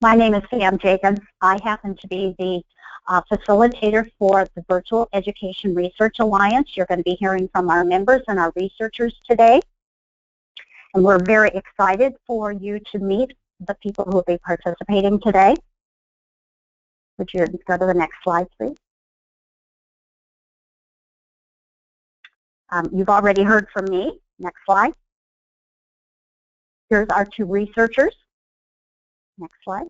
My name is Sam Jacobs. I happen to be the facilitator for the Virtual Education Research Alliance. You're going to be hearing from our members and our researchers today. And we're very excited for you to meet the people who will be participating today. Would you go to the next slide, please? You've already heard from me. Next slide. Here's our two researchers. Next slide.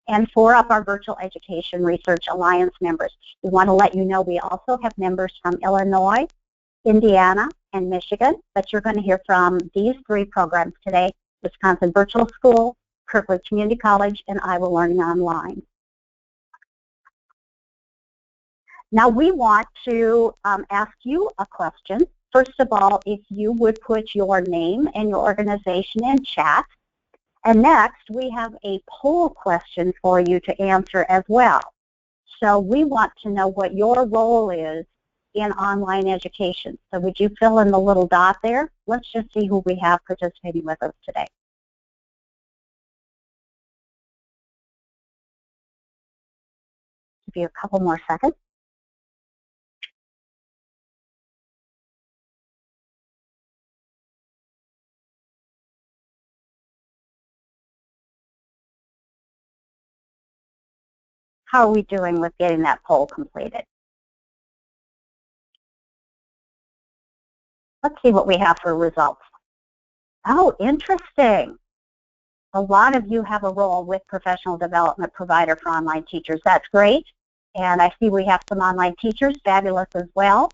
And 4 of our Virtual Education Research Alliance members. We want to let you know we also have members from Illinois, Indiana, and Michigan, but you're going to hear from these 3 programs today: Wisconsin Virtual School, Kirkwood Community College, and Iowa Learning Online. Now we want to ask you a question. First of all, if you would put your name and your organization in chat. And next, we have a poll question for you to answer as well. So we want to know what your role is in online education. So would you fill in the little dot there? Let's just see who we have participating with us today. Give you a couple more seconds. How are we doing with getting that poll completed? Let's see what we have for results. Oh, interesting. A lot of you have a role with professional development provider for online teachers. That's great. And I see we have some online teachers, fabulous as well,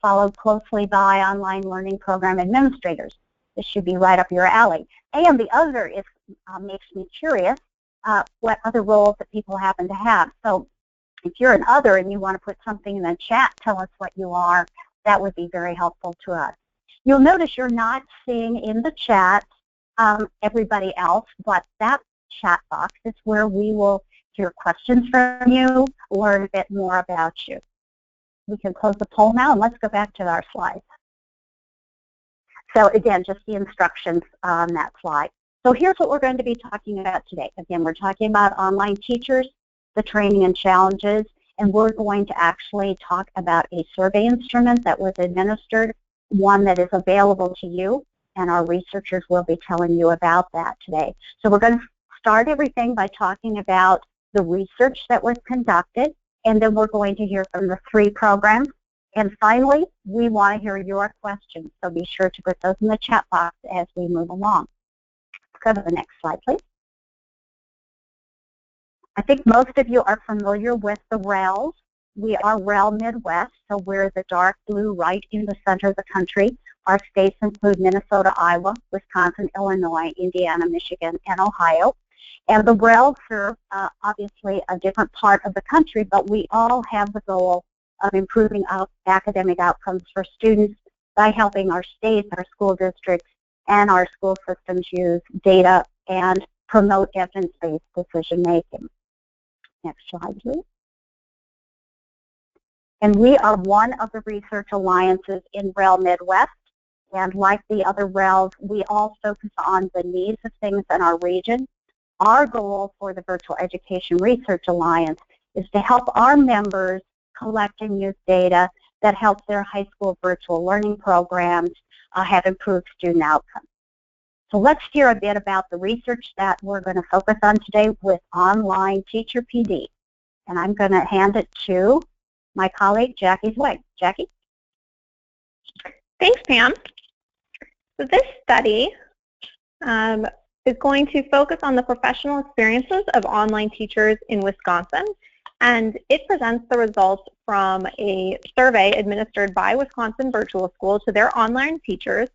followed closely by online learning program administrators. This should be right up your alley. And the other is makes me curious what other roles that people happen to have. So if you're an other and you want to put something in the chat, tell us what you are. That would be very helpful to us. You'll notice you're not seeing in the chat everybody else, but that chat box is where we will hear questions from you, learn a bit more about you. We can close the poll now, and let's go back to our slides. So again, just the instructions on that slide. So here's what we're going to be talking about today. Again, we're talking about online teachers, the training and challenges, and we're going to actually talk about a survey instrument that was administered, one that is available to you, and our researchers will be telling you about that today. So we're going to start everything by talking about the research that was conducted, and then we're going to hear from the 3 programs. And finally, we want to hear your questions, so be sure to put those in the chat box as we move along. Let's go to the next slide, please. I think most of you are familiar with the RELs. We are REL Midwest, so we're the dark blue right in the center of the country. Our states include Minnesota, Iowa, Wisconsin, Illinois, Indiana, Michigan, and Ohio. And the RELs serve obviously a different part of the country, but we all have the goal of improving academic outcomes for students by helping our states, our school districts, and our school systems use data and promote evidence-based decision-making. Next slide, please. And we are one of the research alliances in REL Midwest. And like the other RELs, we all focus on the needs of things in our region. Our goal for the Virtual Education Research Alliance is to help our members collect and use data that helps their high school virtual learning programs have improved student outcomes. So let's hear a bit about the research that we're going to focus on today with Online Teacher PD. And I'm going to hand it to my colleague, Jackie Zweig. Jackie? Thanks, Pam. So this study is going to focus on the professional experiences of online teachers in Wisconsin, and it presents the results from a survey administered by Wisconsin Virtual School to their online teachers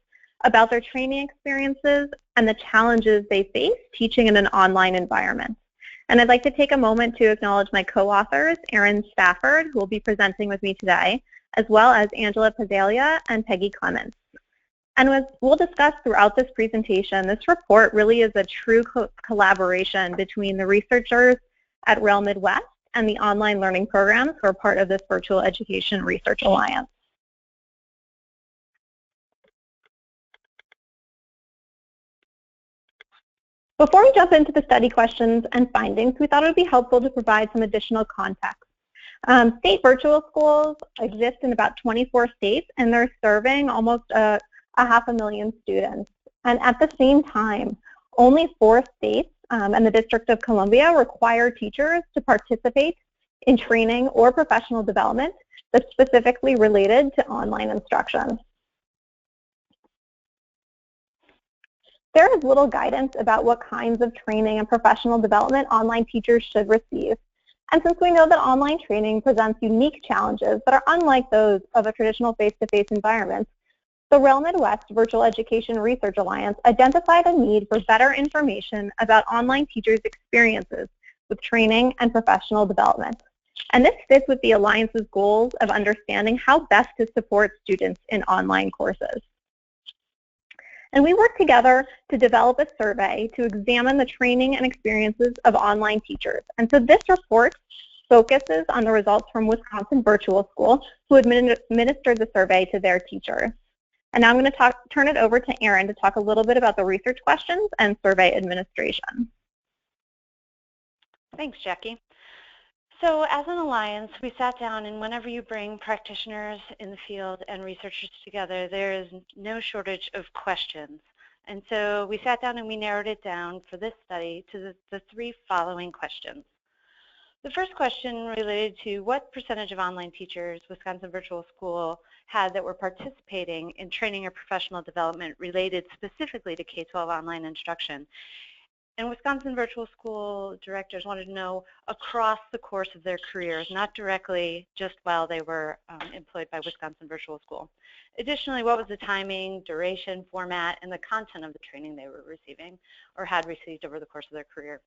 about their training experiences and the challenges they face teaching in an online environment. And I'd like to take a moment to acknowledge my co-authors, Erin Stafford, who will be presenting with me today, as well as Angela Pazzalia and Peggy Clements. And as we'll discuss throughout this presentation, this report really is a true collaboration between the researchers at REL Midwest and the online learning programs who are part of this Virtual Education Research Alliance. Before we jump into the study questions and findings, we thought it would be helpful to provide some additional context. State virtual schools exist in about 24 states, and they're serving almost a 500,000 students. And at the same time, only 4 states and the District of Columbia require teachers to participate in training or professional development that's specifically related to online instruction. There is little guidance about what kinds of training and professional development online teachers should receive. And since we know that online training presents unique challenges that are unlike those of a traditional face-to-face environment, the REL Midwest Virtual Education Research Alliance identified a need for better information about online teachers' experiences with training and professional development. And this fits with the Alliance's goals of understanding how best to support students in online courses. And we worked together to develop a survey to examine the training and experiences of online teachers. And so this report focuses on the results from Wisconsin Virtual School, who administered the survey to their teachers. And now I'm going to turn it over to Erin to talk a little bit about the research questions and survey administration. Thanks, Jackie. So as an alliance, we sat down, and whenever you bring practitioners in the field and researchers together, there is no shortage of questions. And so we sat down and we narrowed it down for this study to the 3 following questions. The first question related to what percentage of online teachers Wisconsin Virtual School had that were participating in training or professional development related specifically to K-12 online instruction. And Wisconsin Virtual School directors wanted to know across the course of their careers, not directly just while they were employed by Wisconsin Virtual School. Additionally, what was the timing, duration, format, and the content of the training they were receiving or had received over the course of their career.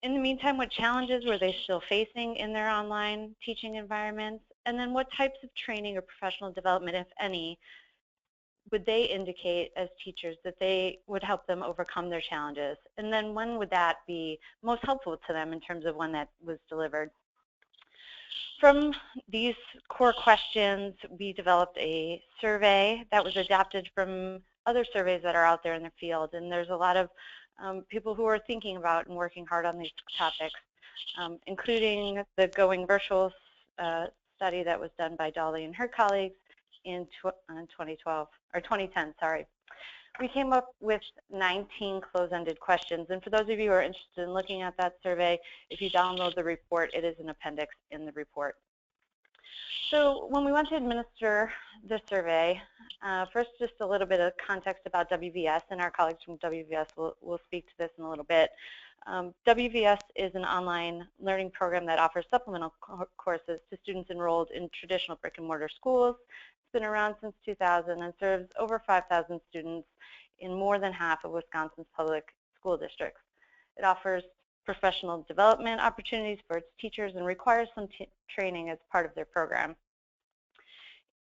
In the meantime, what challenges were they still facing in their online teaching environments? And then what types of training or professional development, if any, would they indicate as teachers that they would help them overcome their challenges? And then when would that be most helpful to them in terms of when that was delivered? From these core questions, we developed a survey that was adapted from other surveys that are out there in the field. And there's a lot of people who are thinking about and working hard on these topics, including the Going Virtual study that was done by Dolly and her colleagues in 2010, sorry. We came up with 19 close-ended questions, and for those of you who are interested in looking at that survey, if you download the report, it is an appendix in the report. So when we went to administer the survey, first just a little bit of context about WVS, and our colleagues from WVS will speak to this in a little bit. WVS is an online learning program that offers supplemental courses to students enrolled in traditional brick-and-mortar schools. It's been around since 2000 and serves over 5,000 students in more than half of Wisconsin's public school districts. It offers professional development opportunities for its teachers and requires some training as part of their program.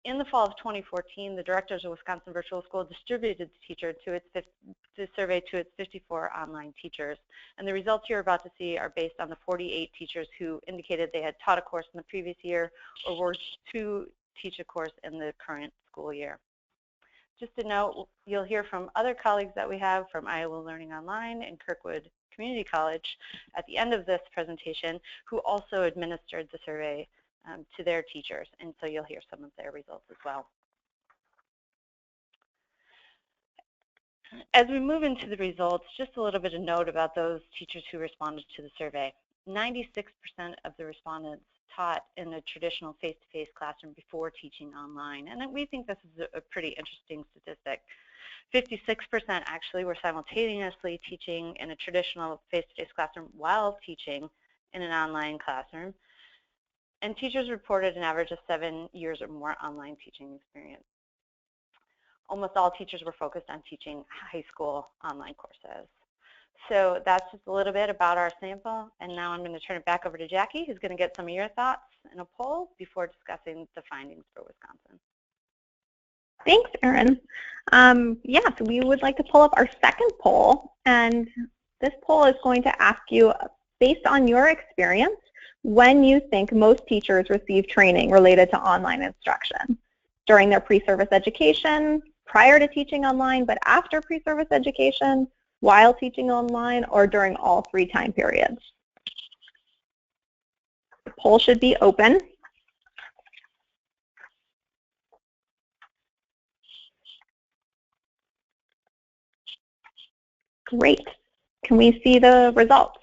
In the fall of 2014, the directors of Wisconsin Virtual School distributed the survey to its 54 online teachers. And the results you're about to see are based on the 48 teachers who indicated they had taught a course in the previous year or were to teach a course in the current school year. Just to note, you'll hear from other colleagues that we have from Iowa Learning Online and Kirkwood Community College at the end of this presentation, who also administered the survey to their teachers, and so you'll hear some of their results as well. As we move into the results, just a little bit of note about those teachers who responded to the survey. 96% of the respondents taught in a traditional face-to-face classroom before teaching online, and we think this is a pretty interesting statistic. 56% actually were simultaneously teaching in a traditional face-to-face classroom while teaching in an online classroom. And teachers reported an average of 7 years or more online teaching experience. Almost all teachers were focused on teaching high school online courses. So that's just a little bit about our sample. And now I'm going to turn it back over to Jackie, who's going to get some of your thoughts in a poll before discussing the findings for Wisconsin. Thanks, Erin. Yeah, so we would like to pull up our second poll. And this poll is going to ask you, based on your experience, when you think most teachers receive training related to online instruction. During their pre-service education, prior to teaching online, but after pre-service education, while teaching online, or during all 3 time periods. The poll should be open. Great. Can we see the results?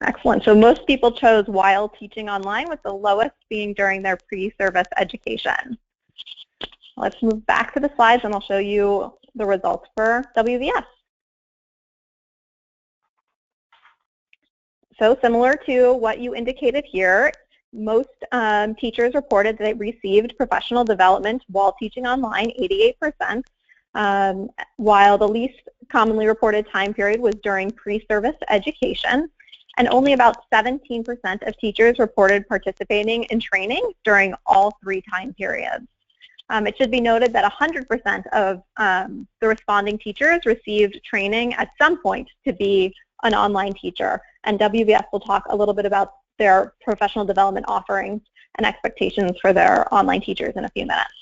Excellent. So most people chose while teaching online, with the lowest being during their pre-service education. Let's move back to the slides and I'll show you the results for WVS. So similar to what you indicated here, most teachers reported that they received professional development while teaching online, 88%, while the least commonly reported time period was during pre-service education. And only about 17% of teachers reported participating in training during all 3 time periods. It should be noted that 100% of the responding teachers received training at some point to be an online teacher. And WVS will talk a little bit about their professional development offerings and expectations for their online teachers in a few minutes.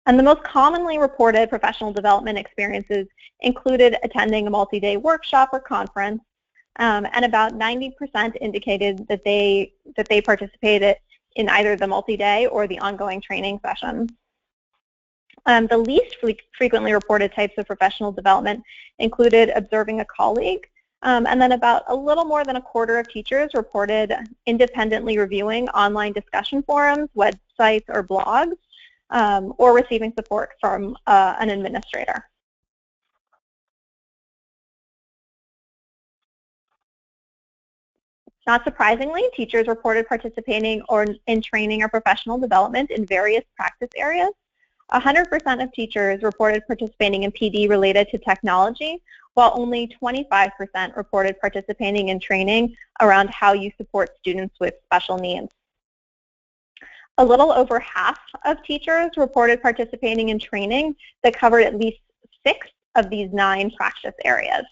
And the most commonly reported professional development experiences included attending a multi-day workshop or conference, and about 90% indicated that they participated in either the multi-day or the ongoing training sessions. The least frequently reported types of professional development included observing a colleague, and then about a little more than a quarter of teachers reported independently reviewing online discussion forums, websites, or blogs, or receiving support from an administrator. Not surprisingly, teachers reported participating in training or professional development in various practice areas. 100% of teachers reported participating in PD related to technology, while only 25% reported participating in training around how you support students with special needs. A little over half of teachers reported participating in training that covered at least 6 of these 9 practice areas.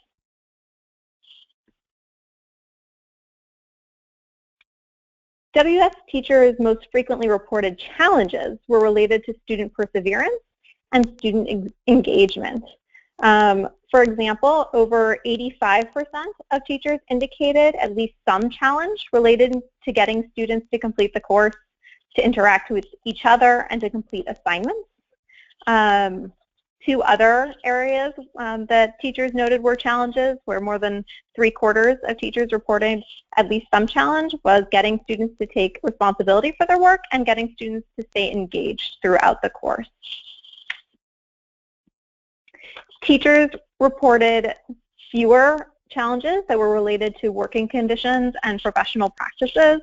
WS teachers' most frequently reported challenges were related to student perseverance and student engagement. For example, over 85% of teachers indicated at least some challenge related to getting students to complete the course, to interact with each other, and to complete assignments. 2 other areas that teachers noted were challenges, where more than 3/4 of teachers reported at least some challenge, was getting students to take responsibility for their work and getting students to stay engaged throughout the course. Teachers reported fewer challenges that were related to working conditions and professional practices,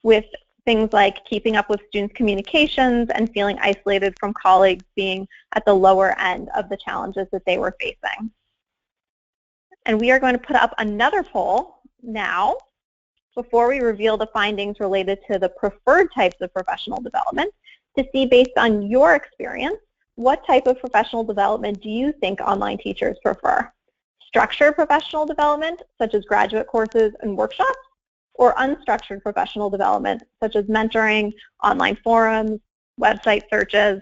with things like keeping up with students' communications and feeling isolated from colleagues being at the lower end of the challenges that they were facing. And we are going to put up another poll now before we reveal the findings related to the preferred types of professional development, to see, based on your experience, what type of professional development do you think online teachers prefer? Structured professional development, such as graduate courses and workshops, or unstructured professional development, such as mentoring, online forums, website searches?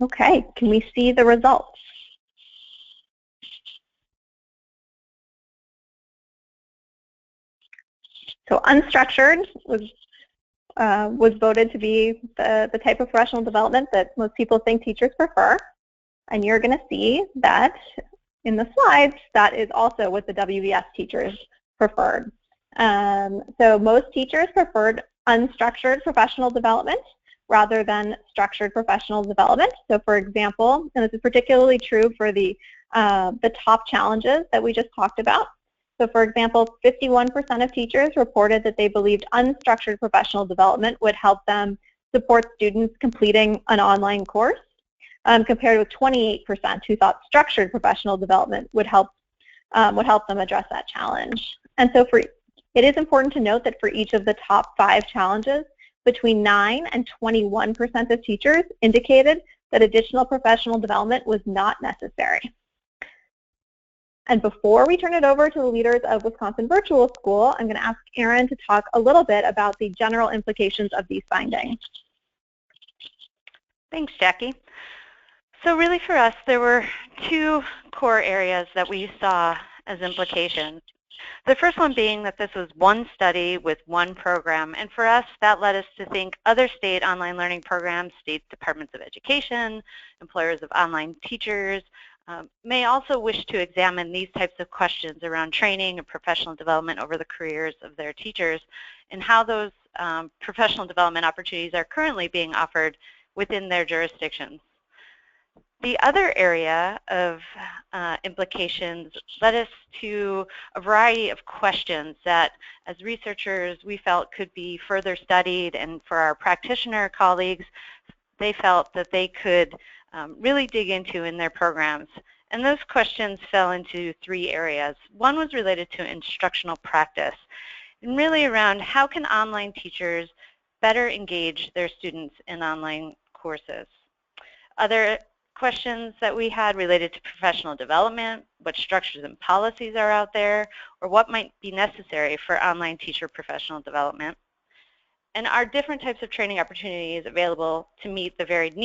Okay, can we see the results? So unstructured was voted to be the type of professional development that most people think teachers prefer. And you're going to see that in the slides, that is also what the WVS teachers preferred. So most teachers preferred unstructured professional development rather than structured professional development. So for example, and this is particularly true for the top challenges that we just talked about. So for example, 51% of teachers reported that they believed unstructured professional development would help them support students completing an online course, compared with 28% who thought structured professional development would help them address that challenge. And so it is important to note that for each of the top 5 challenges, between 9 and 21% of teachers indicated that additional professional development was not necessary. And before we turn it over to the leaders of Wisconsin Virtual School, I'm going to ask Erin to talk a little bit about the general implications of these findings. Thanks, Jackie. So really for us, there were two core areas that we saw as implications. The first one being that this was one study with one program, and for us that led us to think other state online learning programs, state departments of education, employers of online teachers, may also wish to examine these types of questions around training and professional development over the careers of their teachers and how those professional development opportunities are currently being offered within their jurisdictions. The other area of implications led us to a variety of questions that, as researchers, we felt could be further studied, and for our practitioner colleagues, they felt that they could really dig into in their programs. And those questions fell into three areas. One was related to instructional practice, and really around how can online teachers better engage their students in online courses. Other questions that we had related to professional development, what structures and policies are out there, or what might be necessary for online teacher professional development. And are different types of training opportunities available to meet the varied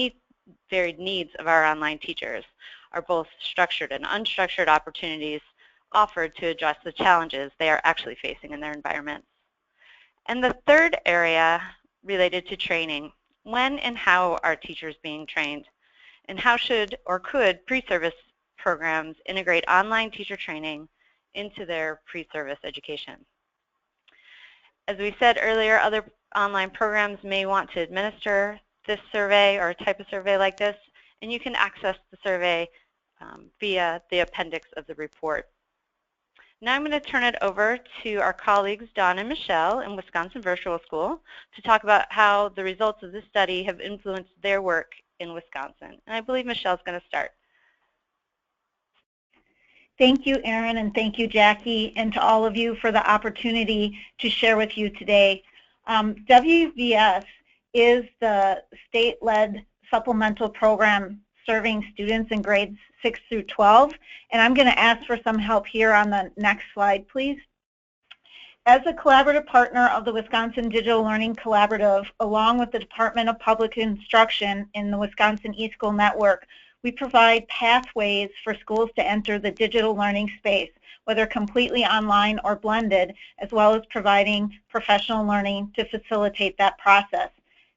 needs of our online teachers? Are both structured and unstructured opportunities offered to address the challenges they are actually facing in their environments? And the third area related to training. When and how are teachers being trained? And how should or could pre-service programs integrate online teacher training into their pre-service education? As we said earlier, other online programs may want to administer this survey or a type of survey like this, and you can access the survey via the appendix of the report. Now I'm going to turn it over to our colleagues, Dawn and Michelle in Wisconsin Virtual School, to talk about how the results of this study have influenced their work in Wisconsin. And I believe Michelle's going to start. Thank you, Erin, and thank you, Jackie, and to all of you for the opportunity to share with you today. WVS is the state-led supplemental program serving students in grades 6 through 12, and I'm going to ask for some help here on the next slide, please. As a collaborative partner of the Wisconsin Digital Learning Collaborative, along with the Department of Public Instruction in the Wisconsin eSchool Network, we provide pathways for schools to enter the digital learning space, whether completely online or blended, as well as providing professional learning to facilitate that process.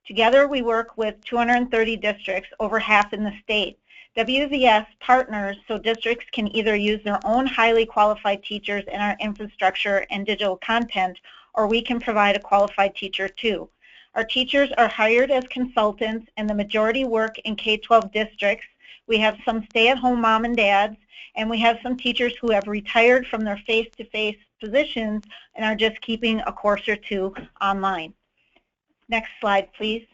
Together, we work with 230 districts, over half in the state. WVS partners so districts can either use their own highly qualified teachers in our infrastructure and digital content, or we can provide a qualified teacher too. Our teachers are hired as consultants, and the majority work in K-12 districts. We have some stay-at-home mom and dads, and we have some teachers who have retired from their face-to-face positions and are just keeping a course or two online. Next slide, please.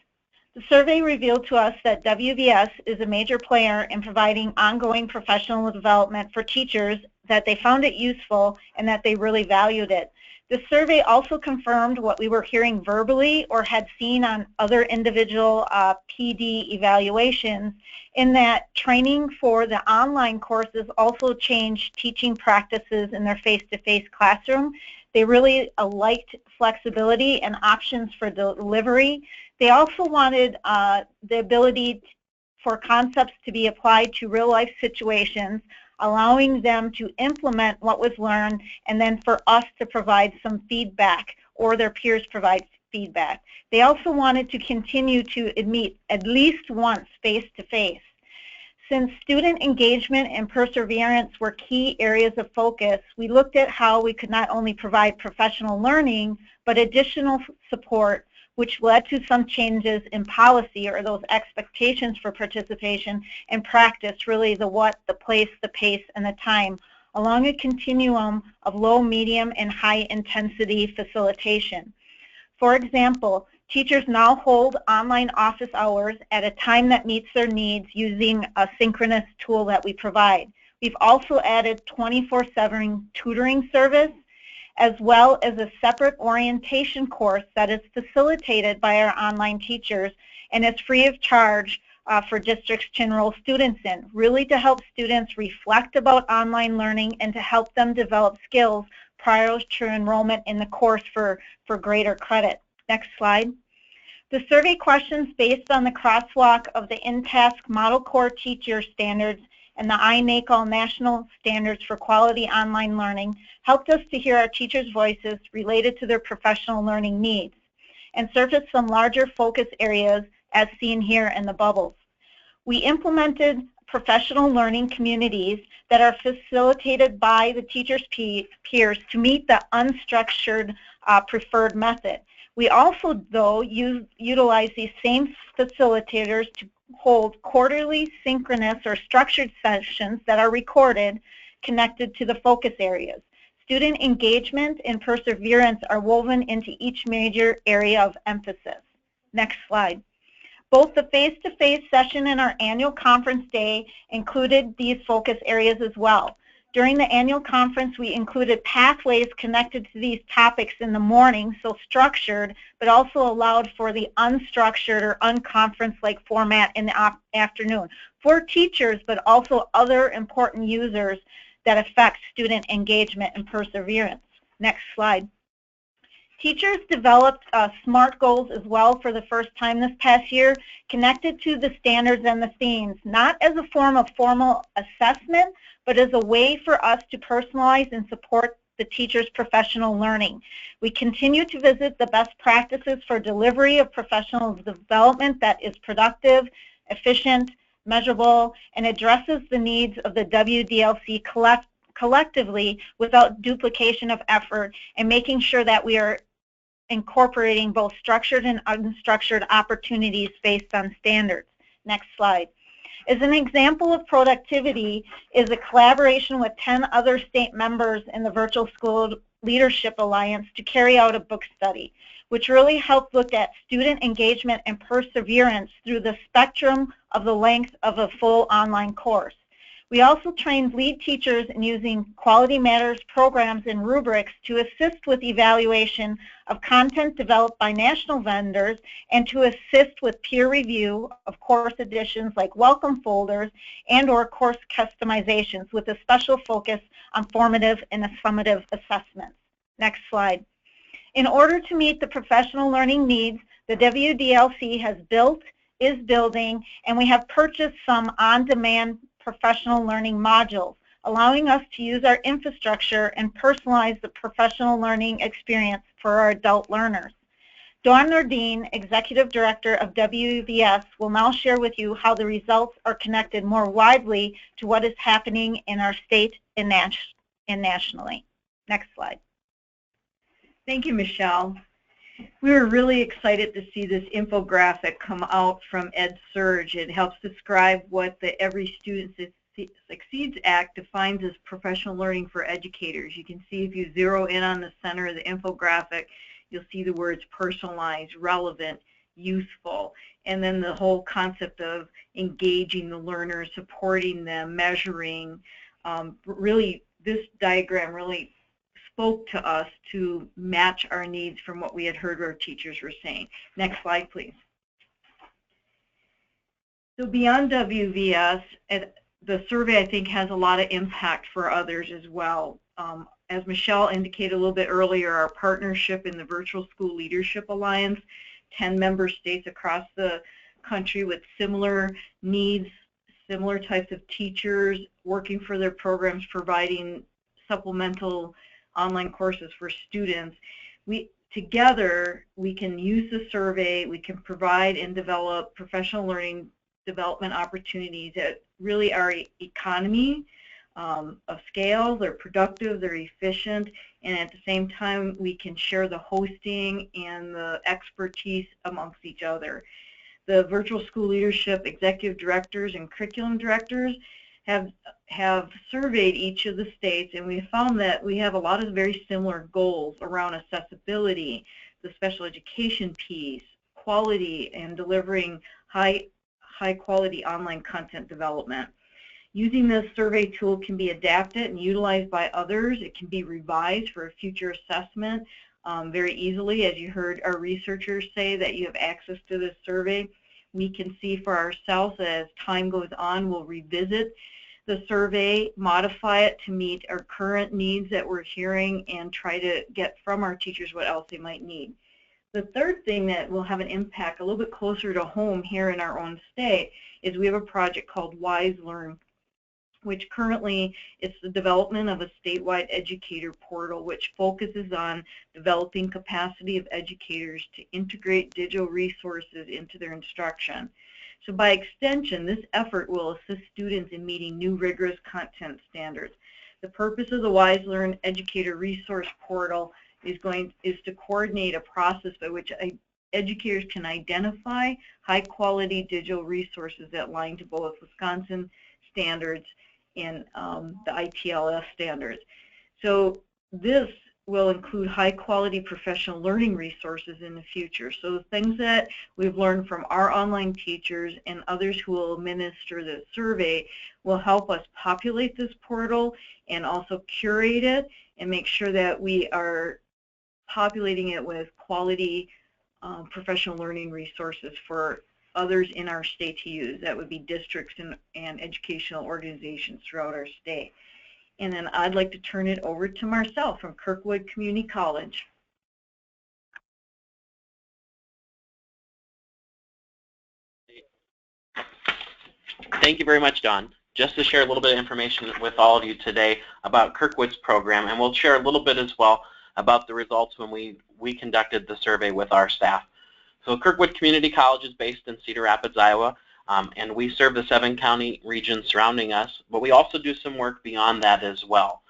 The survey revealed to us that WVS is a major player in providing ongoing professional development for teachers, that they found it useful, and that they really valued it. The survey also confirmed what we were hearing verbally or had seen on other individual PD evaluations, in that training for the online courses also changed teaching practices in their face-to-face classroom. They really liked flexibility and options for delivery. They also wanted the ability for concepts to be applied to real-life situations, allowing them to implement what was learned, and then for us to provide some feedback, or their peers provide feedback. They also wanted to continue to meet at least once face-to-face. Since student engagement and perseverance were key areas of focus, we looked at how we could not only provide professional learning, but additional support, which led to some changes in policy, or those expectations for participation and practice, really the what, the place, the pace, and the time, along a continuum of low, medium, and high intensity facilitation. For example, teachers now hold online office hours at a time that meets their needs using a synchronous tool that we provide. We've also added 24/7 tutoring service, as well as a separate orientation course that is facilitated by our online teachers and is free of charge for districts to enroll students in, really to help students reflect about online learning and to help them develop skills prior to enrollment in the course for greater credit. Next slide. The survey questions based on the crosswalk of the in-task Model Core Teacher Standards and the iNACOL National Standards for Quality Online Learning helped us to hear our teachers' voices related to their professional learning needs and surfaced some larger focus areas as seen here in the bubbles. We implemented professional learning communities that are facilitated by the teachers' peers to meet the unstructured preferred method. We also, though, utilize these same facilitators to hold quarterly synchronous or structured sessions that are recorded connected to the focus areas. Student engagement and perseverance are woven into each major area of emphasis. Next slide. Both the face-to-face session and our annual conference day included these focus areas as well. During the annual conference, we included pathways connected to these topics in the morning, so structured, but also allowed for the unstructured or unconference-like format in the afternoon for teachers, but also other important users that affect student engagement and perseverance. Next slide. Teachers developed SMART goals as well for the first time this past year, connected to the standards and the themes, not as a form of formal assessment, but as a way for us to personalize and support the teacher's professional learning. We continue to visit the best practices for delivery of professional development that is productive, efficient, measurable, and addresses the needs of the WDLC collectively without duplication of effort, and making sure that we are incorporating both structured and unstructured opportunities based on standards. Next slide. As an example of productivity is a collaboration with 10 other state members in the Virtual School Leadership Alliance to carry out a book study, which really helped look at student engagement and perseverance through the spectrum of the length of a full online course. We also trained lead teachers in using Quality Matters programs and rubrics to assist with evaluation of content developed by national vendors and to assist with peer review of course additions like welcome folders and or course customizations with a special focus on formative and summative assessments. Next slide. In order to meet the professional learning needs, the WDLC has built, is building, and we have purchased some on-demand professional learning modules, allowing us to use our infrastructure and personalize the professional learning experience for our adult learners. Dawn Nordine, Executive Director of WVS, will now share with you how the results are connected more widely to what is happening in our state and nationally. Next slide. Thank you, Michelle. We were really excited to see this infographic come out from EdSurge. It helps describe what the Every Student Succeeds Act defines as professional learning for educators. You can see if you zero in on the center of the infographic, you'll see the words personalized, relevant, useful, and then the whole concept of engaging the learners, supporting them, measuring. Really, this diagram really spoke to us to match our needs from what we had heard our teachers were saying. Next slide, please. So beyond WVS, the survey, I think, has a lot of impact for others as well. As Michelle indicated a little bit earlier, our partnership in the Virtual School Leadership Alliance, 10 member states across the country with similar needs, similar types of teachers working for their programs, providing supplemental online courses for students. Together, we can use the survey, we can provide and develop professional learning development opportunities that really are economy of scale, they're productive, they're efficient, and at the same time, we can share the hosting and the expertise amongst each other. The Virtual School Leadership Executive Directors and Curriculum Directors have surveyed each of the states, and we found that we have a lot of very similar goals around accessibility, the special education piece, quality, and delivering high quality online content development. Using this survey tool can be adapted and utilized by others. It can be revised for a future assessment very easily. As you heard our researchers say that you have access to this survey. we can see for ourselves that as time goes on, we'll revisit the survey, modify it to meet our current needs that we're hearing, and try to get from our teachers what else they might need. The third thing that will have an impact a little bit closer to home here in our own state is we have a project called Wise Learn, which currently is the development of a statewide educator portal which focuses on developing capacity of educators to integrate digital resources into their instruction. So by extension, this effort will assist students in meeting new rigorous content standards. The purpose of the Wise Learn Educator Resource Portal is to coordinate a process by which educators can identify high-quality digital resources that align to both Wisconsin standards and the ITLS standards. So this will include high-quality professional learning resources in the future. So the things that we've learned from our online teachers and others who will administer the survey will help us populate this portal and also curate it and make sure that we are populating it with quality professional learning resources for others in our state to use. That would be districts and educational organizations throughout our state. And then I'd like to turn it over to Marcel from Kirkwood Community College. Thank you very much, Dawn. Just to share a little bit of information with all of you today about Kirkwood's program, and we'll share a little bit as well about the results when we conducted the survey with our staff. So Kirkwood Community College is based in Cedar Rapids, Iowa, and we serve the 7-county region surrounding us, but we also do some work beyond that as well.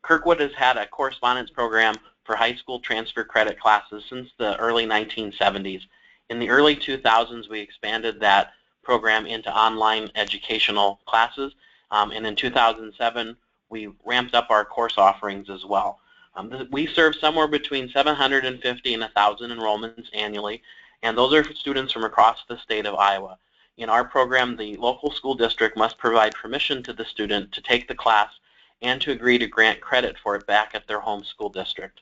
Kirkwood has had a correspondence program for high school transfer credit classes since the early 1970s. In the early 2000s, we expanded that program into online educational classes, and in 2007, we ramped up our course offerings as well. We serve somewhere between 750 and 1,000 enrollments annually, and those are students from across the state of Iowa. In our program, the local school district must provide permission to the student to take the class and to agree to grant credit for it back at their home school district.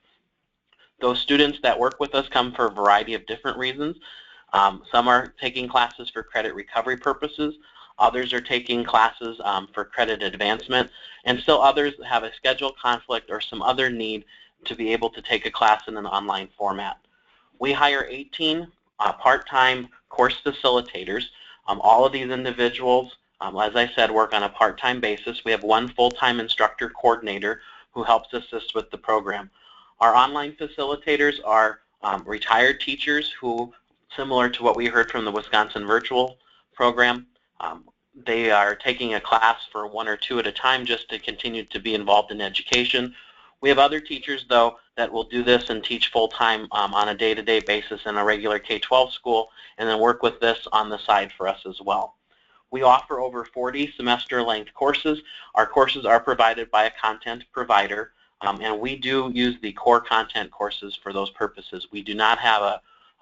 Those students that work with us come for a variety of different reasons. Some are taking classes for credit recovery purposes, others are taking classes for credit advancement, and still others have a schedule conflict or some other need to be able to take a class in an online format. We hire 18 part-time course facilitators. All of these individuals, as I said, work on a part-time basis. We have one full-time instructor coordinator who helps assist with the program. Our online facilitators are retired teachers who, similar to what we heard from the Wisconsin virtual program, they are taking a class for 1 or 2 at a time just to continue to be involved in education. We have other teachers, though, that will do this and teach full-time on a day-to-day basis in a regular K-12 school and then work with this on the side for us as well. We offer over 40 semester-length courses. Our courses are provided by a content provider, and we do use the core content courses for those purposes. We do not have a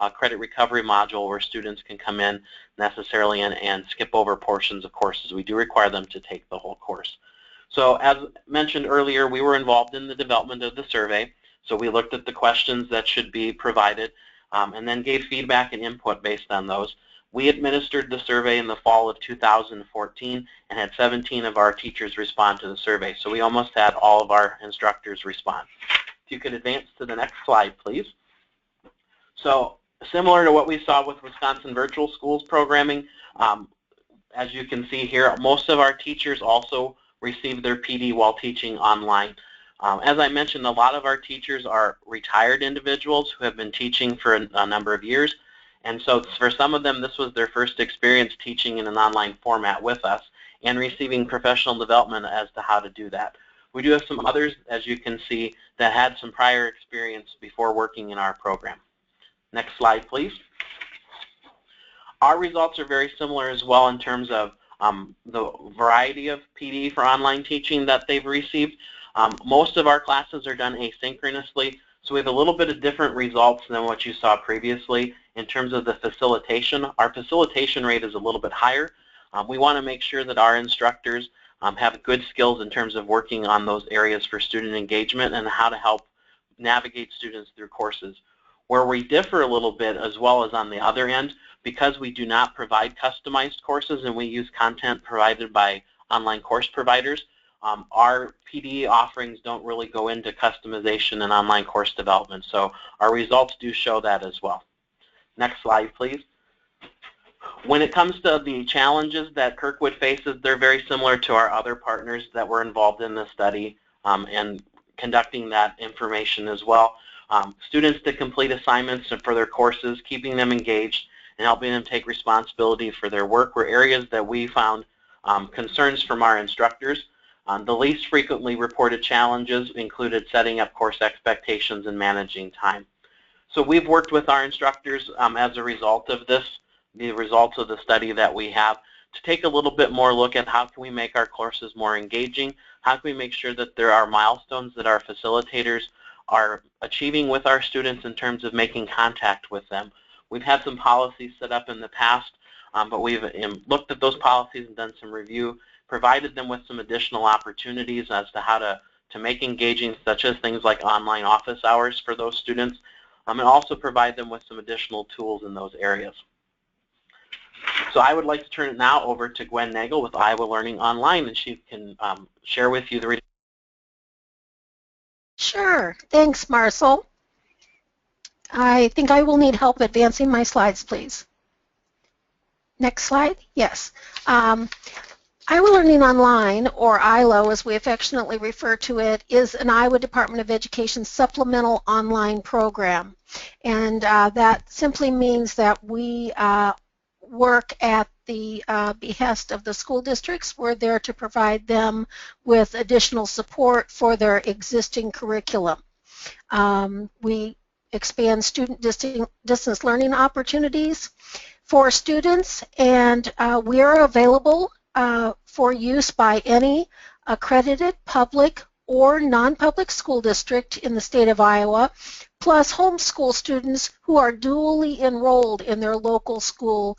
credit recovery module where students can come in necessarily and skip over portions of courses. We do require them to take the whole course. So as mentioned earlier, we were involved in the development of the survey. So we looked at the questions that should be provided and then gave feedback and input based on those. We administered the survey in the fall of 2014 and had 17 of our teachers respond to the survey. So we almost had all of our instructors respond. If you could advance to the next slide, please. So similar to what we saw with Wisconsin Virtual Schools programming, as you can see here, most of our teachers also receive their PD while teaching online. As I mentioned, a lot of our teachers are retired individuals who have been teaching for a number of years, and so for some of them this was their first experience teaching in an online format with us and receiving professional development as to how to do that. We do have some others, as you can see, that had some prior experience before working in our program. Next slide, please. Our results are very similar as well in terms of the variety of PD for online teaching that they've received. Most of our classes are done asynchronously, so we have a little bit of different results than what you saw previously in terms of the facilitation. Our facilitation rate is a little bit higher. We want to make sure that our instructors have good skills in terms of working on those areas for student engagement and how to help navigate students through courses. Where we differ a little bit as well as on the other end, because we do not provide customized courses and we use content provided by online course providers, our PD offerings don't really go into customization and online course development. So our results do show that as well. Next slide, please. When it comes to the challenges that Kirkwood faces, they're very similar to our other partners that were involved in this study and conducting that information as well. Students to complete assignments for their courses, keeping them engaged, and helping them take responsibility for their work were areas that we found concerns from our instructors. The least frequently reported challenges included setting up course expectations and managing time. So we've worked with our instructors as a result of this, the results of the study that we have, to take a little bit more look at how can we make our courses more engaging, how can we make sure that there are milestones that our facilitators are achieving with our students in terms of making contact with them. We've had some policies set up in the past, but we've looked at those policies and done some review, provided them with some additional opportunities as to how to make engaging, such as things like online office hours for those students, and also provide them with some additional tools in those areas. So I would like to turn it now over to Gwen Nagel with Iowa Learning Online, and she can share with you the results. Sure. Thanks, Marcel. I think I will need help advancing my slides, please. Next slide. Yes. Iowa Learning Online, or ILO as we affectionately refer to it, is an Iowa Department of Education supplemental online program. And that simply means that we work at the behest of the school districts. We're there to provide them with additional support for their existing curriculum. We expand student distance learning opportunities for students, and we are available for use by any accredited public or non-public school district in the state of Iowa, plus homeschool students who are dually enrolled in their local school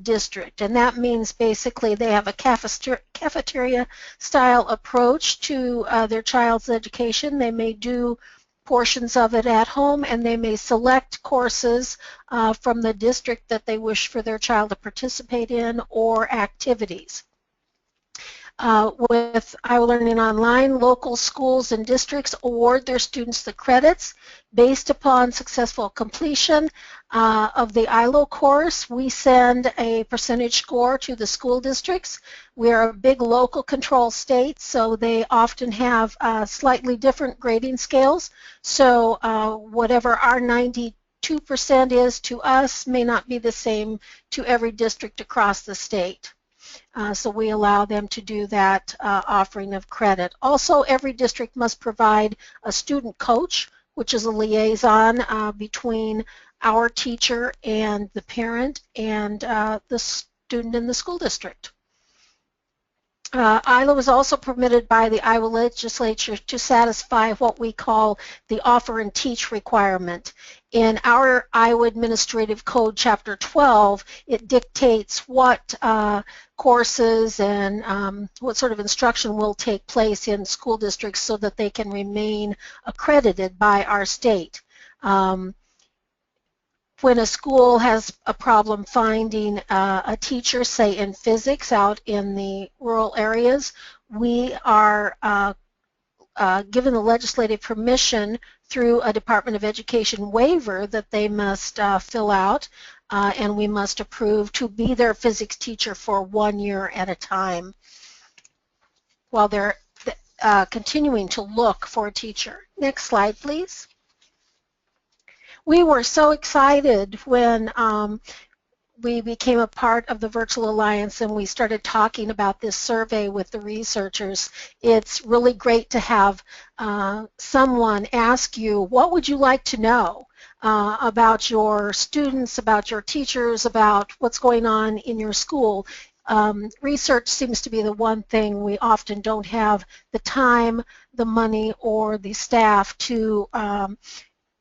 district. And that means basically they have a cafeteria style approach to their child's education. They may do portions of it at home, and they may select courses from the district that they wish for their child to participate in, or activities. With Iowa Learning Online, local schools and districts award their students the credits based upon successful completion of the ILO course. We send a percentage score to the school districts. We are a big local control state, so they often have slightly different grading scales. So whatever our 92% is to us may not be the same to every district across the state. So we allow them to do that offering of credit. Also, every district must provide a student coach, which is a liaison between our teacher and the parent and the student in the school district. ILO is also permitted by the Iowa legislature to satisfy what we call the offer and teach requirement. In our Iowa Administrative Code, Chapter 12, it dictates what courses and what sort of instruction will take place in school districts so that they can remain accredited by our state. When a school has a problem finding a teacher, say in physics out in the rural areas, we are given the legislative permission through a Department of Education waiver that they must fill out, and we must approve to be their physics teacher for 1 year at a time while they're continuing to look for a teacher. Next slide, please. We were so excited when we became a part of the Virtual Alliance and we started talking about this survey with the researchers. It's really great to have someone ask you, what would you like to know about your students, about your teachers, about what's going on in your school? Research seems to be the one thing we often don't have the time, the money, or the staff to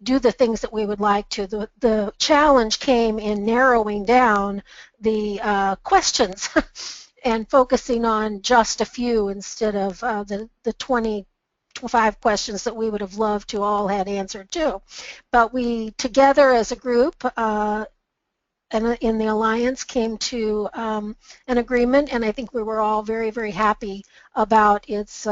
do the things that we would like to. The challenge came in narrowing down the questions and focusing on just a few instead of the 20, 5 questions that we would have loved to all had answered too. But we, together as a group, and in the Alliance, came to an agreement, and I think we were all very, very happy about its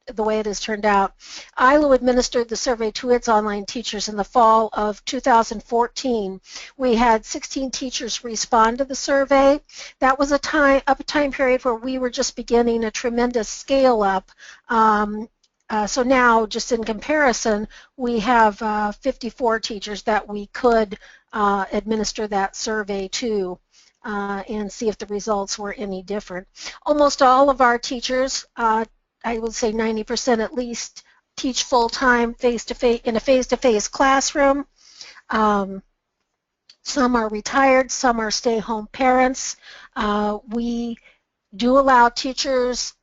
the way it has turned out. ILO administered the survey to its online teachers in the fall of 2014. We had 16 teachers respond to the survey. That was a time period where we were just beginning a tremendous scale up. So now, just in comparison, we have 54 teachers that we could administer that survey to and see if the results were any different. Almost all of our teachers, I would say 90% at least, teach full-time face-to-face in a face-to-face classroom. Some are retired, some are stay-home parents. We do allow teachers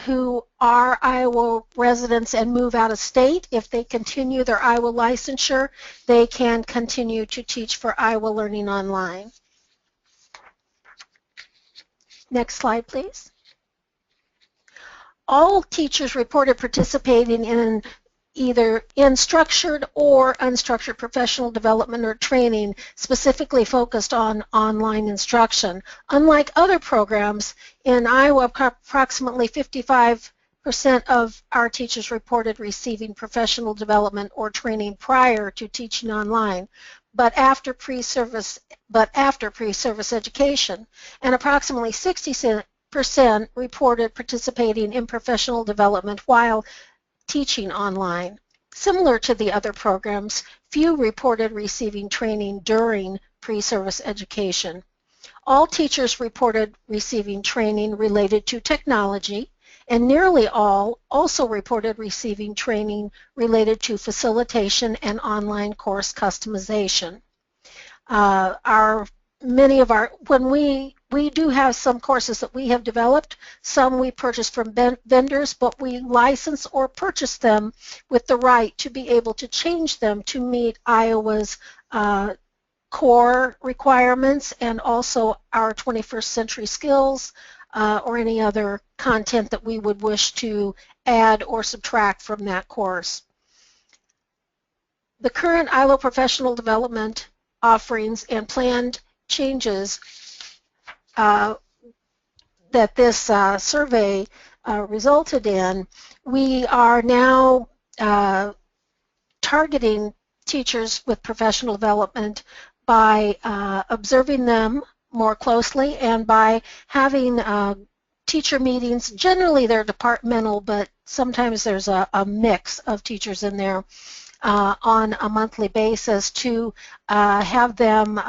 who are Iowa residents and move out of state. If they continue their Iowa licensure, they can continue to teach for Iowa Learning Online. Next slide, please. All teachers reported participating in either in structured or unstructured professional development or training specifically focused on online instruction. Unlike other programs, in Iowa, approximately 55% of our teachers reported receiving professional development or training prior to teaching online, but after pre-service education, and approximately 60% reported participating in professional development while teaching online. Similar to the other programs, few reported receiving training during pre-service education. All teachers reported receiving training related to technology, and nearly all also reported receiving training related to facilitation and online course customization. We do have some courses that we have developed. Some we purchase from vendors, but we license or purchase them with the right to be able to change them to meet Iowa's core requirements and also our 21st century skills or any other content that we would wish to add or subtract from that course. The current ILO professional development offerings and planned changes that this survey resulted in, we are now targeting teachers with professional development by observing them more closely and by having teacher meetings. Generally they're departmental, but sometimes there's a mix of teachers in there on a monthly basis to have them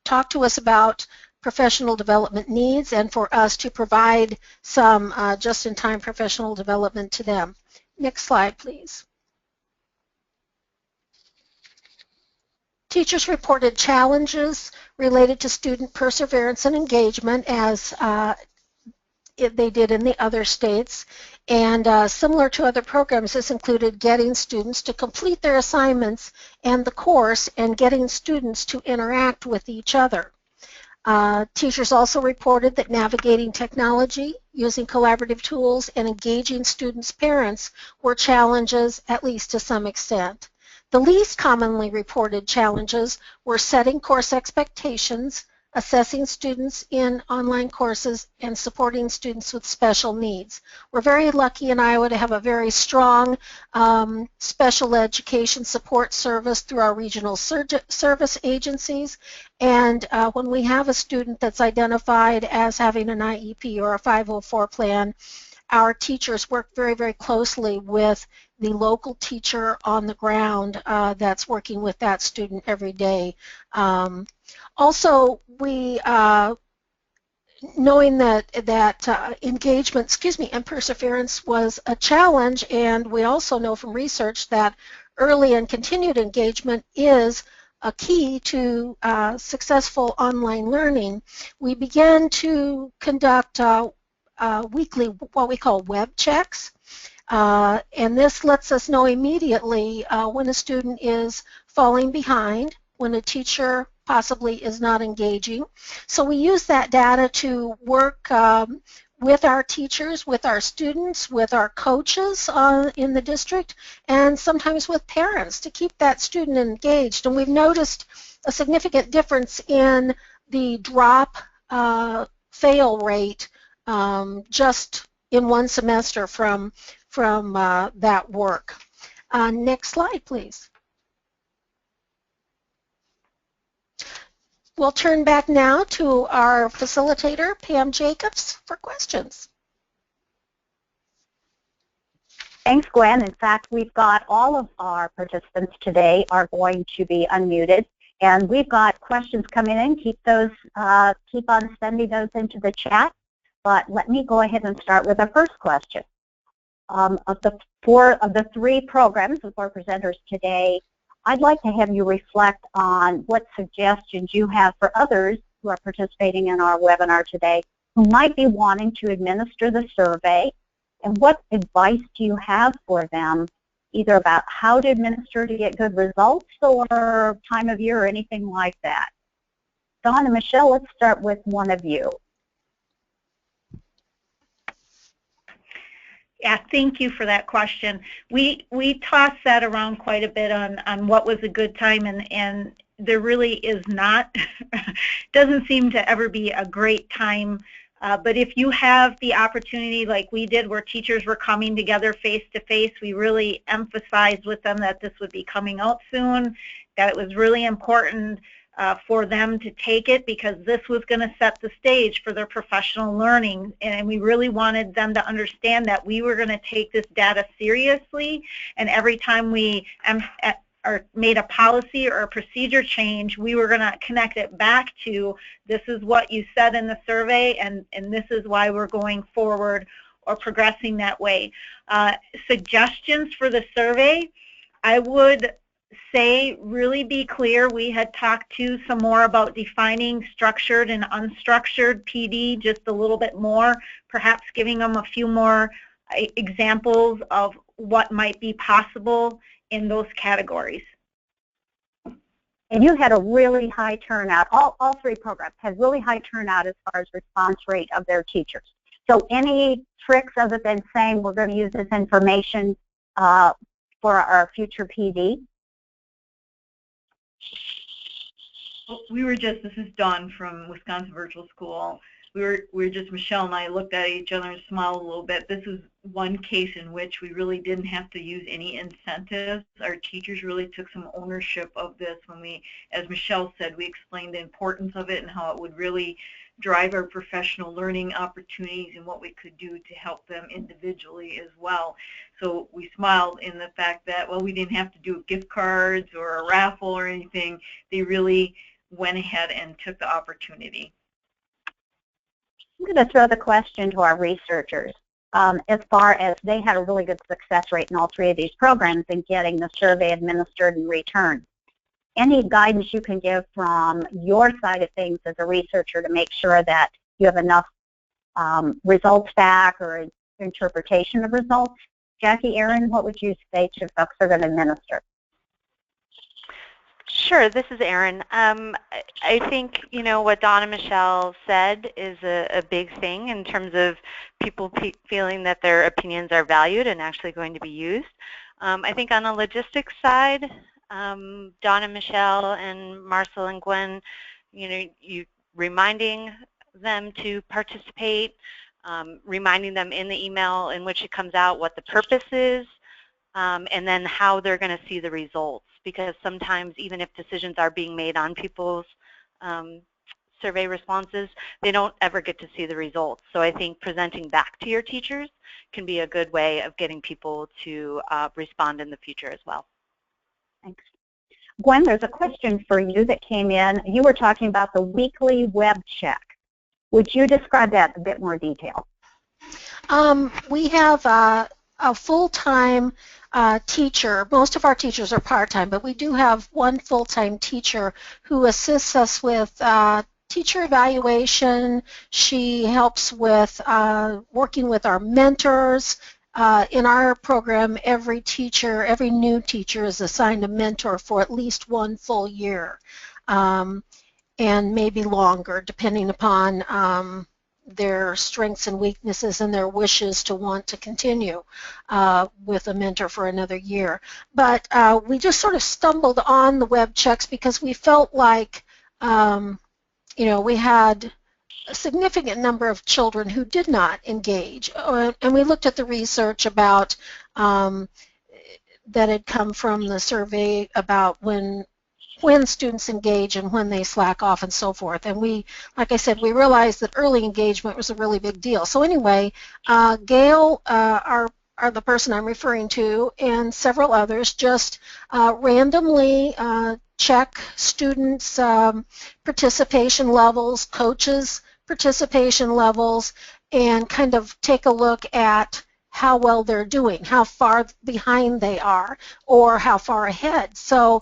talk to us about professional development needs and for us to provide some just-in-time professional development to them. Next slide, please. Teachers reported challenges related to student perseverance and engagement as they did in the other states. And similar to other programs, this included getting students to complete their assignments and the course and getting students to interact with each other. Teachers also reported that navigating technology, using collaborative tools, and engaging students' parents were challenges, at least to some extent. The least commonly reported challenges were setting course expectations, assessing students in online courses, and supporting students with special needs. We're very lucky in Iowa to have a very strong special education support service through our regional service agencies. And when we have a student that's identified as having an IEP or a 504 plan, our teachers work very, very closely with the local teacher on the ground that's working with that student every day. Also, we, knowing that engagement, and perseverance was a challenge, and we also know from research that early and continued engagement is a key to successful online learning, we began to conduct weekly, what we call web checks. And this lets us know immediately when a student is falling behind, when a teacher possibly is not engaging. So we use that data to work with our teachers, with our students, with our coaches in the district, and sometimes with parents to keep that student engaged. And we've noticed a significant difference in the drop fail rate just in one semester from that work. Next slide, please. We'll turn back now to our facilitator, Pam Jacobs, for questions. Thanks, Gwen. In fact, we've got all of our participants today are going to be unmuted, and we've got questions coming in. Keep on sending those into the chat. But let me go ahead and start with the first question. Of the three programs, the four presenters today, I'd like to have you reflect on what suggestions you have for others who are participating in our webinar today who might be wanting to administer the survey, and what advice do you have for them, either about how to administer to get good results or time of year or anything like that. Dawn and Michelle, let's start with one of you. Yeah, thank you for that question. We tossed that around quite a bit on what was a good time, and there really is not, doesn't seem to ever be a great time. But if you have the opportunity like we did where teachers were coming together face to face, we really emphasized with them that this would be coming out soon, that it was really important for them to take it because this was going to set the stage for their professional learning, and we really wanted them to understand that we were going to take this data seriously, and every time we made a policy or a procedure change, we were going to connect it back to this is what you said in the survey, and this is why we're going forward or progressing that way. Suggestions for the survey, I would say really be clear. We had talked to some more about defining structured and unstructured PD just a little bit more, perhaps giving them a few more examples of what might be possible in those categories. And you had a really high turnout. All three programs had really high turnout as far as response rate of their teachers. So any tricks other than saying we're going to use this information for our future PD? We were just, this is Dawn from Wisconsin Virtual School. We were just, Michelle and I looked at each other and smiled a little bit. This is one case in which we really didn't have to use any incentives. Our teachers really took some ownership of this when we, as Michelle said, we explained the importance of it and how it would really drive our professional learning opportunities and what we could do to help them individually as well. So we smiled in the fact that, well, we didn't have to do gift cards or a raffle or anything. They really went ahead and took the opportunity. I'm going to throw the question to our researchers. As far as they had a really good success rate in all three of these programs in getting the survey administered and returned. Any guidance you can give from your side of things as a researcher to make sure that you have enough results back or interpretation of results? Jackie, Erin, what would you say to folks who are going to administer? Sure, this is Erin. I think, you know, what Dawn and Michelle said is a big thing in terms of people feeling that their opinions are valued and actually going to be used. I think on the logistics side, Dawn and Michelle and Marcel and Gwen, you know, you reminding them to participate, reminding them in the email in which it comes out what the purpose is, and then how they're going to see the results. Because sometimes even if decisions are being made on people's survey responses, they don't ever get to see the results. So I think presenting back to your teachers can be a good way of getting people to respond in the future as well. Thanks. Gwen, there's a question for you that came in. You were talking about the weekly web check. Would you describe that in a bit more detail? We have a full-time teacher. Most of our teachers are part-time, but we do have one full-time teacher who assists us with teacher evaluation. She helps with working with our mentors. In our program, every new teacher is assigned a mentor for at least one full year, and maybe longer, depending upon their strengths and weaknesses and their wishes to want to continue with a mentor for another year. But we just sort of stumbled on the web checks because we felt like, we had a significant number of children who did not engage. And we looked at the research about that had come from the survey about when students engage and when they slack off and so forth. And we, like I said, we realized that early engagement was a really big deal. So anyway, Gail, are the person I'm referring to, and several others just randomly check students' participation levels, coaches' participation levels, and kind of take a look at how well they're doing, how far behind they are, or how far ahead. So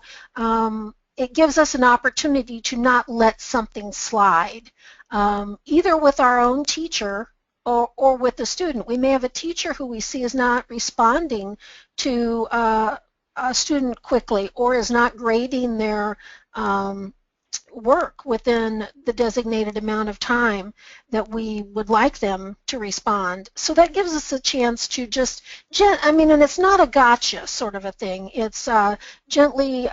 it gives us an opportunity to not let something slide, either with our own teacher or with the student. We may have a teacher who we see is not responding to a student quickly or is not grading their work within the designated amount of time that we would like them to respond. So that gives us a chance to just, and it's not a gotcha sort of a thing. It's gently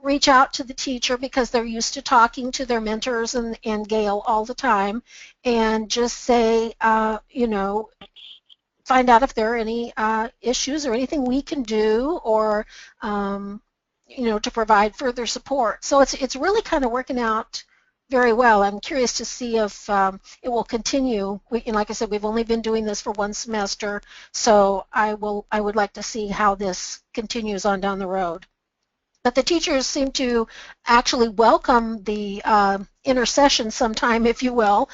reach out to the teacher because they're used to talking to their mentors and Gail all the time, and just say, find out if there are any issues or anything we can do, or to provide further support. So it's really kind of working out very well. I'm curious to see if it will continue. Like I said, we've only been doing this for one semester, so I would like to see how this continues on down the road. But the teachers seem to actually welcome the intercession sometime, if you will,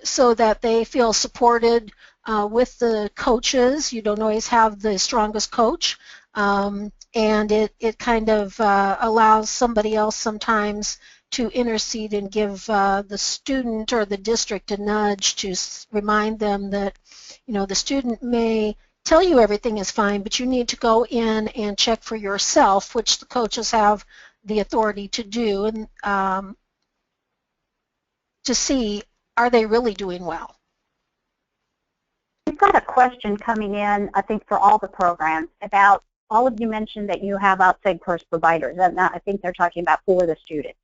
so that they feel supported with the coaches. You don't always have the strongest coach, and it kind of allows somebody else sometimes to intercede and give the student or the district a nudge to remind them that, the student may tell you everything is fine, but you need to go in and check for yourself, which the coaches have the authority to do, and to see, are they really doing well? We've got a question coming in, I think, for all the programs about, all of you mentioned that you have outside course providers, and I think they're talking about for the students.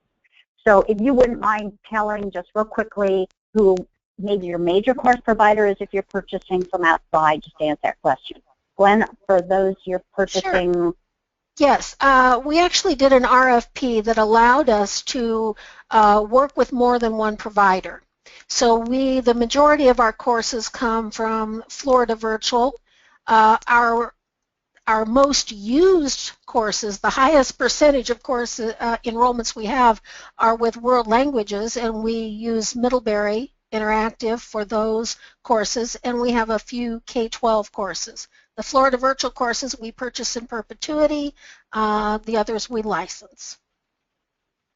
So if you wouldn't mind telling just real quickly who maybe your major course provider is if you're purchasing from outside, just to answer that question. Gwen, for those you're purchasing. Sure. Yes, we actually did an RFP that allowed us to work with more than one provider. So the majority of our courses come from Florida Virtual. Our most used courses, the highest percentage of course enrollments we have, are with world languages, and we use Middlebury Interactive for those courses, and we have a few K-12 courses. The Florida Virtual courses we purchase in perpetuity, the others we license.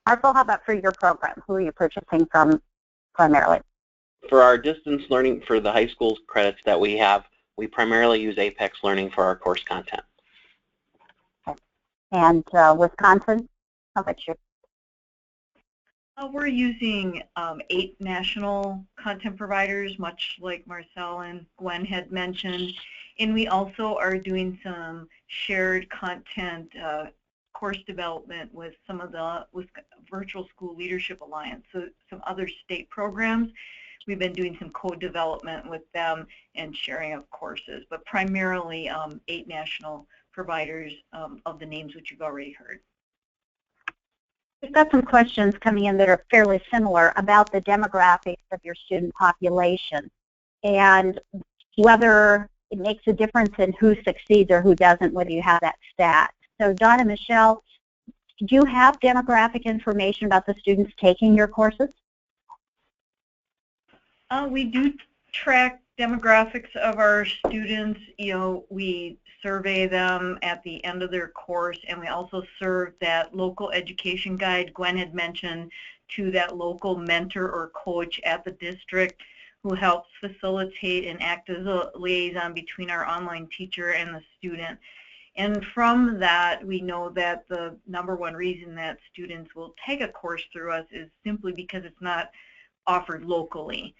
Marco, how about for your program? Who are you purchasing from primarily? For our distance learning, for the high school credits that we have, we primarily use Apex Learning for our course content. Okay. And Wisconsin, how about you? We're using 8 national content providers, much like Marcel and Gwen had mentioned, and we also are doing some shared content course development with some of the Virtual School Leadership Alliance, so some other state programs. We've been doing some co-development with them and sharing of courses, but primarily 8 national providers of the names which you've already heard. We've got some questions coming in that are fairly similar about the demographics of your student population and whether it makes a difference in who succeeds or who doesn't, whether you have that stat. So Dawn and Michelle, do you have demographic information about the students taking your courses? We do track demographics of our students. We survey them at the end of their course, and we also serve that local education guide Gwen had mentioned to that local mentor or coach at the district who helps facilitate and act as a liaison between our online teacher and the student. And from that, we know that the #1 reason that students will take a course through us is simply because it's not offered locally.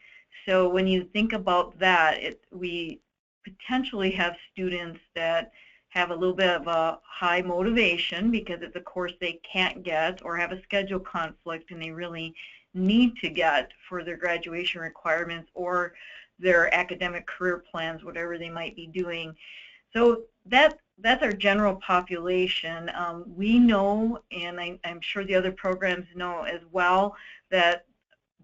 So when you think about that, we potentially have students that have a little bit of a high motivation because it's a course they can't get, or have a schedule conflict and they really need to get for their graduation requirements or their academic career plans, whatever they might be doing. So that's our general population. We know, and I'm sure the other programs know as well, that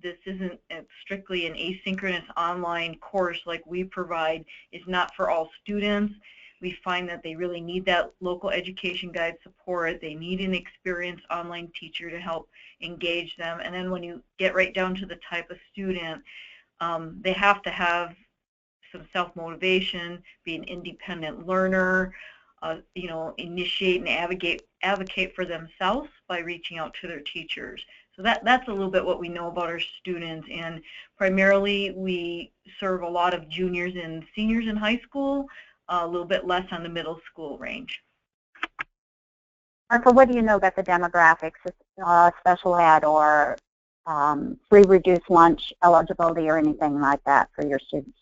this isn't strictly an asynchronous online course like we provide. It's not for all students. We find that they really need that local education guide support. They need an experienced online teacher to help engage them. And then when you get right down to the type of student, they have to have some self-motivation, be an independent learner, you know, initiate and advocate for themselves by reaching out to their teachers. So that's a little bit what we know about our students, and primarily we serve a lot of juniors and seniors in high school, a little bit less on the middle school range. Martha, what do you know about the demographics, special ed or free reduced lunch eligibility or anything like that for your students?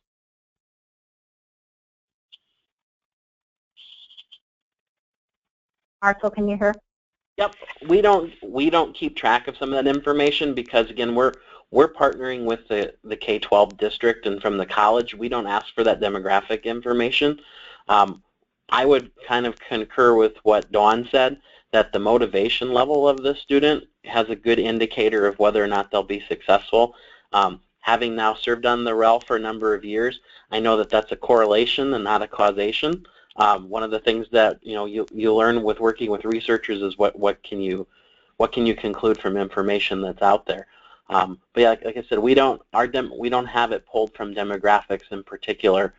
Marcel, can you hear? Yep, we don't keep track of some of that information because, again, we're partnering with the K-12 district, and from the college we don't ask for that demographic information. I would kind of concur with what Dawn said, that the motivation level of the student has a good indicator of whether or not they'll be successful. Having now served on the REL for a number of years, I know that that's a correlation and not a causation. One of the things that you learn with working with researchers is what can you conclude from information that's out there. But yeah, like I said, we don't have it pulled from demographics in particular.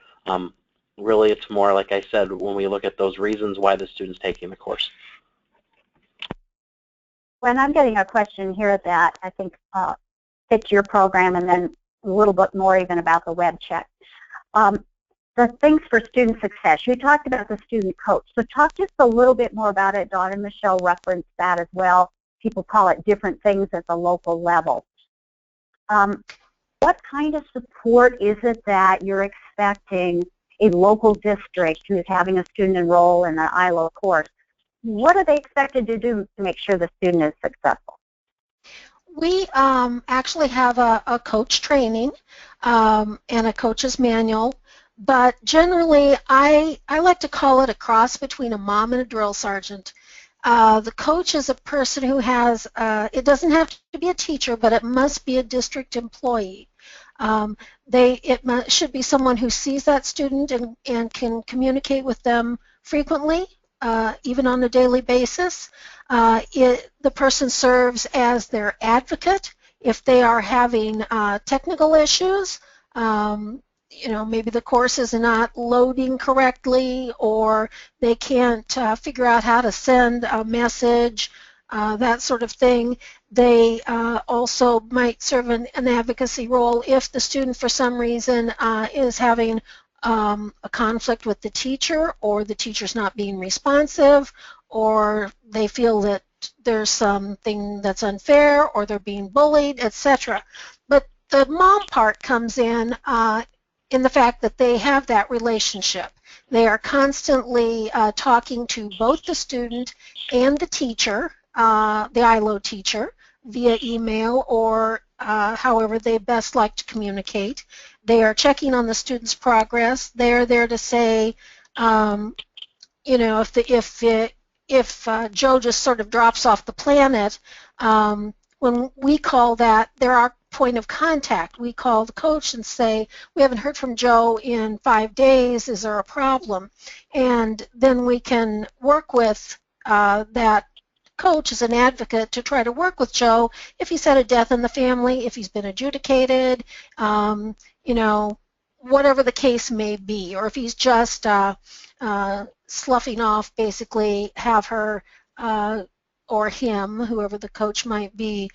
Really, it's more, like I said, when we look at those reasons why the student's taking the course. When I'm getting a question here that I think fits your program, and then a little bit more even about the web check. The things for student success. You talked about the student coach. So talk just a little bit more about it. Dawn and Michelle referenced that as well. People call it different things at the local level. What kind of support is it that you're expecting a local district who is having a student enroll in an ILO course? What are they expected to do to make sure the student is successful? We actually have a coach training and a coach's manual. But generally, I like to call it a cross between a mom and a drill sergeant. The coach is a person who has, it doesn't have to be a teacher, but it must be a district employee. It should be someone who sees that student and can communicate with them frequently, even on a daily basis. The person serves as their advocate if they are having technical issues. Maybe the course is not loading correctly, or they can't figure out how to send a message, that sort of thing. They also might serve an advocacy role if the student, for some reason, is having a conflict with the teacher, or the teacher's not being responsive, or they feel that there's something that's unfair, or they're being bullied, etc. But the mom part comes in the fact that they have that relationship. They are constantly talking to both the student and the teacher, the ILO teacher, via email or however they best like to communicate. They are checking on the student's progress. They are there to say, if Joe just sort of drops off the planet, when we call that, they're our point of contact. We call the coach and say, we haven't heard from Joe in 5 days, is there a problem? And then we can work with that coach as an advocate to try to work with Joe if he's had a death in the family, if he's been adjudicated, whatever the case may be, or if he's just sloughing off, basically have her or him, whoever the coach might be,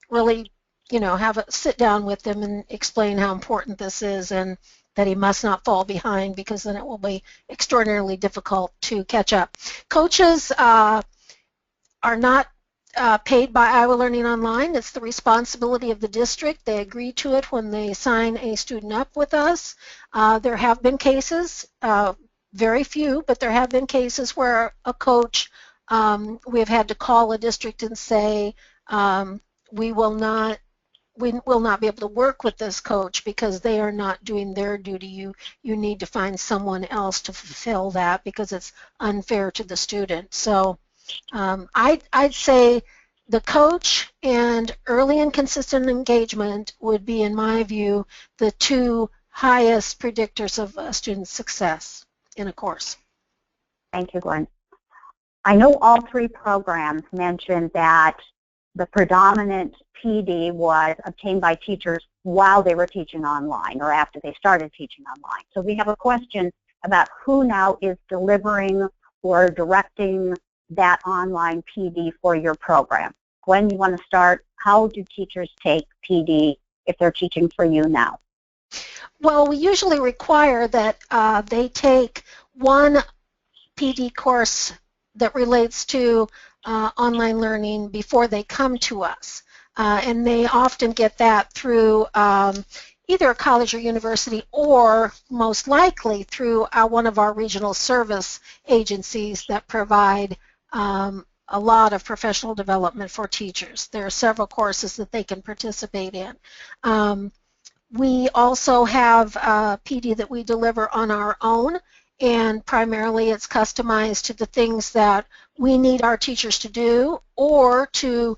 really have a sit down with them and explain how important this is and that he must not fall behind, because then it will be extraordinarily difficult to catch up. Coaches are not paid by Iowa Learning Online. It's the responsibility of the district. They agree to it when they sign a student up with us. There have been cases, very few, but there have been cases where a coach, we have had to call a district and say, we will not be able to work with this coach because they are not doing their duty. You need to find someone else to fulfill that because it's unfair to the student. So I'd say the coach and early and consistent engagement would be, in my view, the two highest predictors of a student's success in a course. Thank you, Gwen. I know all three programs mentioned that the predominant PD was obtained by teachers while they were teaching online or after they started teaching online. So we have a question about who now is delivering or directing that online PD for your program. Gwen, you want to start? How do teachers take PD if they're teaching for you now? Well, we usually require that they take one PD course that relates to online learning before they come to us. And they often get that through either a college or university, or most likely through one of our regional service agencies that provide a lot of professional development for teachers. There are several courses that they can participate in. We also have PD that we deliver on our own, and primarily it's customized to the things that we need our teachers to do, or to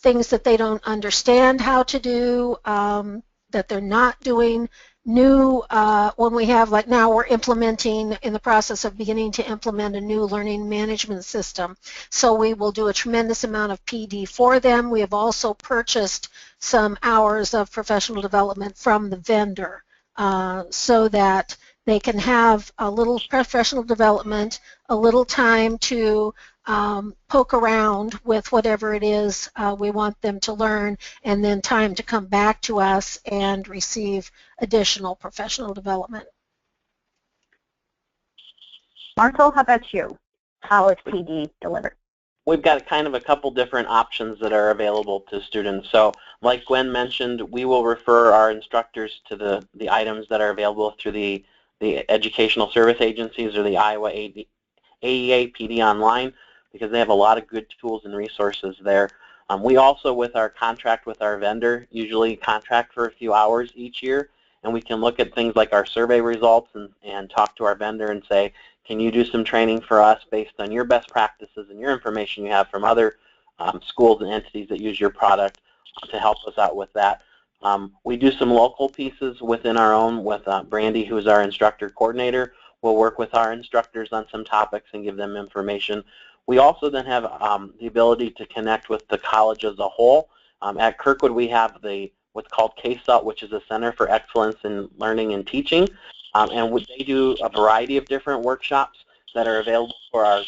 things that they don't understand how to do, that they're not doing. New, when we have, like now we're implementing, in the process of beginning to implement a new learning management system. So we will do a tremendous amount of PD for them. We have also purchased some hours of professional development from the vendor so that they can have a little professional development, a little time to poke around with whatever it is we want them to learn, and then time to come back to us and receive additional professional development. Marshall, how about you? How is PD delivered? We've got kind of a couple different options that are available to students. So like Gwen mentioned, we will refer our instructors to the items that are available through the educational service agencies or the Iowa AEA PD Online, because they have a lot of good tools and resources there. We also, with our contract with our vendor, usually contract for a few hours each year, and we can look at things like our survey results and talk to our vendor and say, can you do some training for us based on your best practices and your information you have from other schools and entities that use your product to help us out with that. We do some local pieces within our own with Brandy, who is our instructor coordinator. We'll work with our instructors on some topics and give them information. We also then have the ability to connect with the college as a whole. At Kirkwood, we have what's called KSUT, which is a Center for Excellence in Learning and Teaching. And they do a variety of different workshops that are available for our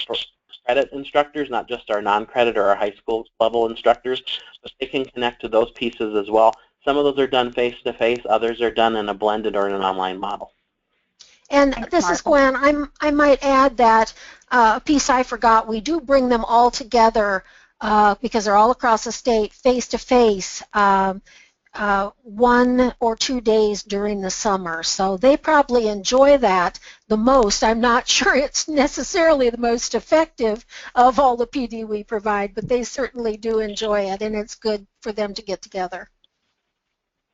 credit instructors, not just our non-credit or our high school level instructors, but they can connect to those pieces as well. Some of those are done face-to-face, others are done in a blended or in an online model. And Thanks, this Martha. is Gwen. I might add that a piece I forgot, we do bring them all together because they're all across the state, face-to-face, 1 or 2 days during the summer. So they probably enjoy that the most. I'm not sure it's necessarily the most effective of all the PD we provide, but they certainly do enjoy it, and it's good for them to get together.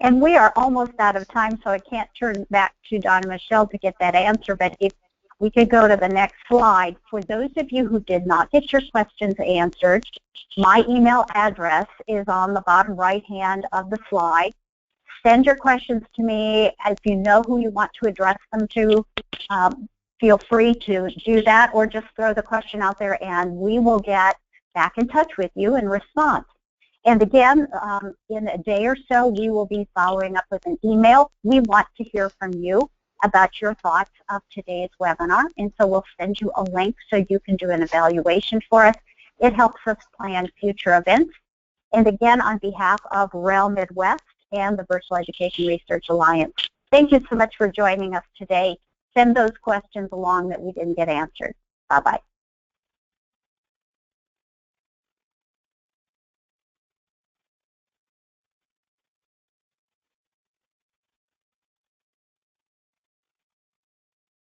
And we are almost out of time, so I can't turn back to Donna Michelle to get that answer, but if we could go to the next slide. For those of you who did not get your questions answered, my email address is on the bottom right-hand of the slide. Send your questions to me. If you know who you want to address them to, feel free to do that, or just throw the question out there and we will get back in touch with you in response. And again, in a day or so, we will be following up with an email. We want to hear from you about your thoughts of today's webinar, and so we'll send you a link so you can do an evaluation for us. It helps us plan future events. And again, on behalf of REL Midwest and the Virtual Education Research Alliance, thank you so much for joining us today. Send those questions along that we didn't get answered. Bye-bye.